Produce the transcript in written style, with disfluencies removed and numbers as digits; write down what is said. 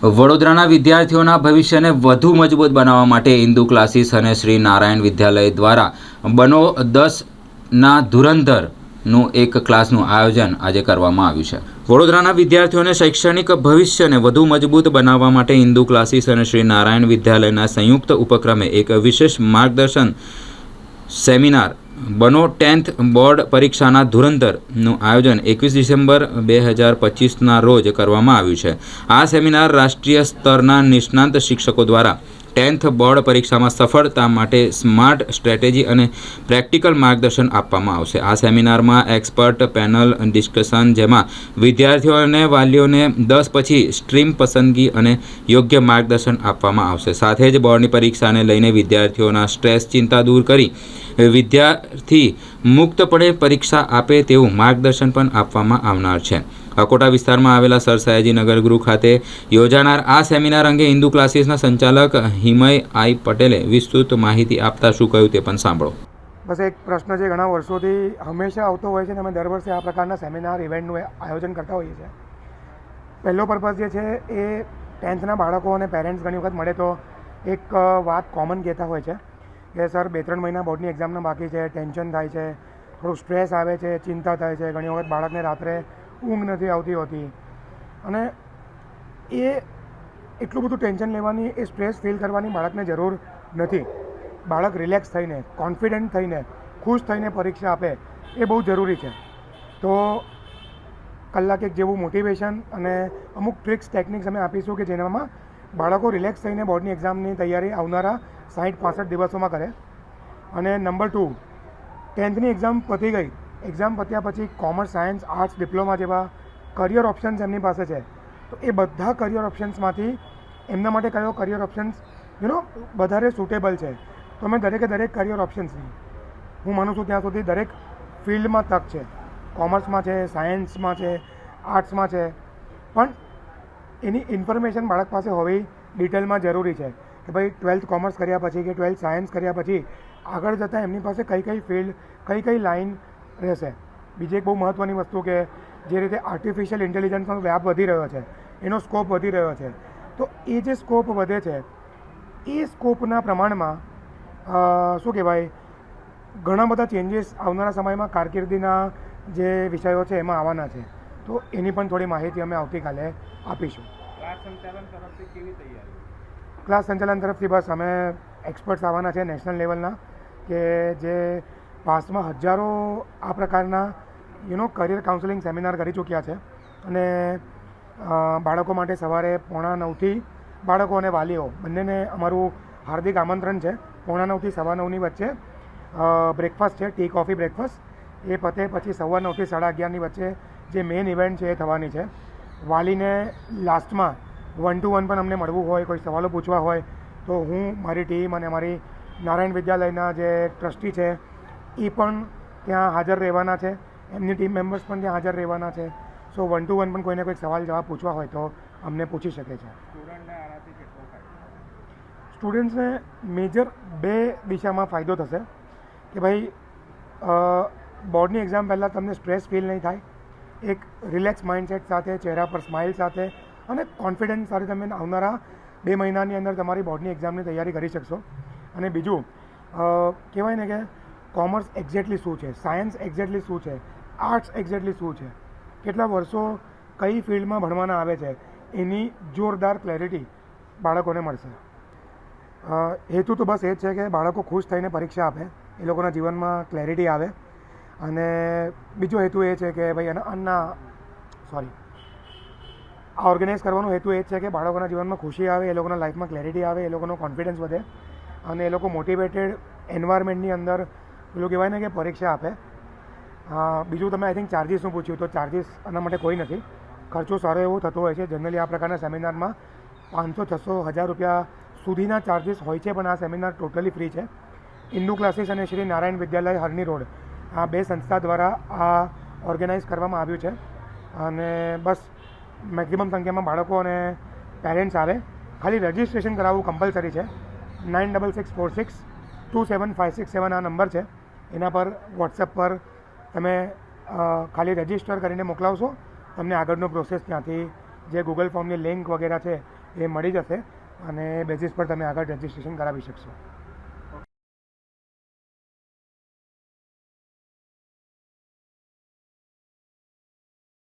વડોદરાના વિદ્યાર્થીઓના ભવિષ્યને વધુ મજબૂત બનાવવા માટે હિન્દુ ક્લાસીસ અને શ્રી નારાયણ વિદ્યાલય દ્વારા બનો 10ના ધુરંધરનું એક ક્લાસનું આયોજન આજે કરવામાં આવ્યું છે. વડોદરાના વિદ્યાર્થીઓને શૈક્ષણિક ભવિષ્યને વધુ મજબૂત બનાવવા માટે હિન્દુ ક્લાસીસ અને શ્રી નારાયણ વિદ્યાલયના સંયુક્ત ઉપક્રમે એક વિશેષ માર્ગદર્શન સેમિનાર બનો 10th બોર્ડ પરીક્ષાના ધુરંધરનું આયોજન 21 ડિસેમ્બર 2025ના રોજ કરવામાં આવ્યું છે. આ સેમિનાર રાષ્ટ્રીય સ્તરના નિષ્ણાંત શિક્ષકો દ્વારા 10th બોર્ડ પરીક્ષામાં સફળતા માટે સ્માર્ટ સ્ટ્રેટેજી અને પ્રેક્ટિકલ માર્ગદર્શન આપવામાં આવશે. આ સેમિનારમાં એક્સપર્ટ પેનલ ડિસ્કશન, જેમાં વિદ્યાર્થીઓ અને વાલીઓને 10 પછી સ્ટ્રીમ પસંદગી અને યોગ્ય માર્ગદર્શન આપવામાં આવશે. સાથે જ બોર્ડની પરીક્ષાને લઈને વિદ્યાર્થીઓના સ્ટ્રેસ, ચિંતા દૂર કરી વિદ્યાર્થી મુક્તપણે પરીક્ષા આપે તેવું માર્ગદર્શન પણ આપવામાં આવનાર છે. અકોટા વિસ્તારમાં આવેલા સર સયાજી નગર ગૃહ ખાતે યોજાનાર આ સેમિનાર અંગે હિન્દુ ક્લાસીસના સંચાલક હિમય આઈ પટેલે વિસ્તૃત માહિતી આપતા શું કહ્યું તે પણ સાંભળો. બસ એક પ્રશ્ન છે, ઘણા વર્ષોથી હંમેશા આવતો હોય છે ને અમે દર વર્ષે આ પ્રકારના સેમિનાર ઇવેન્ટનું આયોજન કરતા હોઈએ છીએ. પહેલો પર્પઝ જે છે એ 10thના બાળકો અને પેરેન્ટ્સ ઘણી વખત મળે તો એક વાત કોમન કહેતા હોય છે કે સર 2-3 મહિના બોર્ડની એક્ઝામના બાકી છે, ટેન્શન થાય છે, થોડું સ્ટ્રેસ આવે છે, ચિંતા થાય છે, ઘણી વખત બાળકને રાત્રે ઊંઘ નથી આવતી હોતી અને એ એટલું બધું ટેન્શન લેવાની, એ સ્ટ્રેસ ફીલ કરવાની બાળકને જરૂર નથી. બાળક રિલેક્સ થઈને, કોન્ફિડન્ટ થઈને, ખુશ થઈને પરીક્ષા આપે એ બહુ જરૂરી છે. તો કલાક એક જેવું મોટિવેશન અને અમુક ટ્રિક્સ, ટેકનિક્સ અમે આપીશું કે જેનામાં બાળકો રિલેક્સ થઈને બોર્ડની એક્ઝામની તૈયારી આવનારા 60-65 દિવસોમાં કરે. અને નંબર 2, 10thની એક્ઝામ પતી ગઈ, એક્ઝામ પત્યા પછી કોમર્સ, સાયન્સ, આર્ટ્સ, ડિપ્લોમા જેવા કરિયર ઓપ્શન્સ એમની પાસે છે. તો એ બધા કરિયર ઓપ્શન્સમાંથી એમના માટે કયો કરિયર ઓપ્શન્સ વધારે સુટેબલ છે. તો અમે દરેક કરિયર ઓપ્શન્સની હું માનું છું ત્યાં સુધી દરેક ફિલ્ડમાં તક છે. કોમર્સમાં છે, સાયન્સમાં છે, આર્ટ્સમાં છે, પણ એની ઇન્ફોર્મેશન બાળક પાસે હોવી ડિટેલમાં જરૂરી છે કે ભાઈ 12th કોમર્સ કર્યા પછી કે 12th સાયન્સ કર્યા પછી આગળ જતાં એમની પાસે કઈ ફિલ્ડ, કઈ લાઇન રહેશે. બીજી એક બહુ મહત્ત્વની વસ્તુ કે જે રીતે આર્ટિફિશિયલ ઇન્ટેલિજન્સનો વ્યાપ વધી રહ્યો છે, એનો સ્કોપ વધી રહ્યો છે, તો એ જે સ્કોપ વધે છે એ સ્કોપના પ્રમાણમાં શું કહેવાય, ઘણા બધા ચેન્જીસ આવનારા સમયમાં કારકિર્દીના જે વિષયો છે એમાં આવવાના છે. તો એની પણ થોડી માહિતી અમે આવતીકાલે આપીશું. ક્લાસ સંચાલન તરફથી કેવી તૈયારી? ક્લાસ સંચાલન તરફથી બસ અમે એક્સપર્ટ્સ આવવાના છે નેશનલ લેવલના, કે જે પાસ્ટમાં હજારો આ પ્રકારના કરિયર કાઉન્સેલિંગ સેમિનાર કરી ચૂક્યા છે. અને બાળકો માટે સવારે 8:45થી બાળકો અને વાલીઓ બંનેને અમારું હાર્દિક આમંત્રણ છે. 8:45થી 9:15ની વચ્ચે બ્રેકફાસ્ટ છે, ટી કોફી બ્રેકફાસ્ટ. એ પતે પછી 9:15થી 11:30ની વચ્ચે જે મેઇન ઇવેન્ટ છે એ થવાની છે. વાલીને લાસ્ટમાં 1-to-1 પણ અમને મળવું હોય, કોઈ સવાલો પૂછવા હોય તો હું, મારી ટીમ અને અમારી નારાયણ વિદ્યાલયના જે ટ્રસ્ટી છે એ પણ ત્યાં હાજર રહેવાના છે. એમની ટીમ મેમ્બર્સ પણ ત્યાં હાજર રહેવાના છે. સો 1-to-1 પણ કોઈને કોઈ સવાલ જવાબ પૂછવા હોય તો અમને પૂછી શકે છે. સ્ટુડન્ટને આનાથી કેટલો ફાયદો? સ્ટુડન્ટ્સને મેજર 2 દિશામાં ફાયદો થશે કે ભાઈ બોર્ડની એક્ઝામ પહેલાં તમને સ્ટ્રેસ ફીલ નહીં થાય. એક રિલેક્સ માઇન્ડસેટ સાથે, ચહેરા પર સ્માઇલ સાથે અને કોન્ફિડન્સ સાથે તમે આવનારા 2 મહિનાની અંદર તમારી બોર્ડની એક્ઝામની તૈયારી કરી શકશો. અને બીજું કહેવાય ને કે કોમર્સ એક્ઝેક્ટલી શું છે, સાયન્સ એક્ઝેક્ટલી શું છે, આર્ટ્સ એક્ઝેક્ટલી શું છે, કેટલા વર્ષો કઈ ફિલ્ડમાં ભણવાના આવે છે, એની જોરદાર ક્લેરિટી બાળકોને મળશે. હેતુ તો બસ એ જ છે કે બાળકો ખુશ થઈને પરીક્ષા આપે, એ લોકોના જીવનમાં ક્લેરિટી આવે. અને બીજો હેતુ એ છે કે ભાઈ આ ઓર્ગેનાઇઝ કરવાનો હેતુ એ જ છે કે બાળકોના જીવનમાં ખુશી આવે, એ લોકોના લાઈફમાં ક્લેરિટી આવે, એ લોકોનો કોન્ફિડન્સ વધે અને એ લોકો મોટિવેટેડ એન્વાયરમેન્ટની અંદર પેલું કહેવાય ને કે પરીક્ષા આપે. બીજું તમે આઈ થિંક ચાર્જીસનું પૂછ્યું, તો ચાર્જીસ આના માટે કોઈ નથી. ખર્ચો સારો એવો થતો હોય છે. જનરલી આ પ્રકારના સેમિનારમાં 500, 600, 1000 રૂપિયા સુધીના ચાર્જીસ હોય છે, પણ આ સેમિનાર ટોટલી ફ્રી છે. હિન્દુ ક્લાસીસ અને શ્રી નારાયણ વિદ્યાલય હરની રોડ, આ 2 સંસ્થા દ્વારા આ ઓર્ગેનાઇઝ કરવામાં આવ્યું છે. અને બસ મેક્સિમમ સંખ્યામાં બાળકો અને પેરેન્ટ્સ આવે. ખાલી રજિસ્ટ્રેશન કરાવવું કમ્પલસરી છે. 9646275667 આ નંબર છે. એના પર વોટ્સએપ પર તમે ખાલી રજિસ્ટર કરીને મોકલાવશો, તમને આગળનો પ્રોસેસ ત્યાંથી જે ગૂગલ ફોર્મની લિંક વગેરે છે એ મળી જશે અને બેઝિસ પર તમે આગળ રજિસ્ટ્રેશન કરાવી શકશો.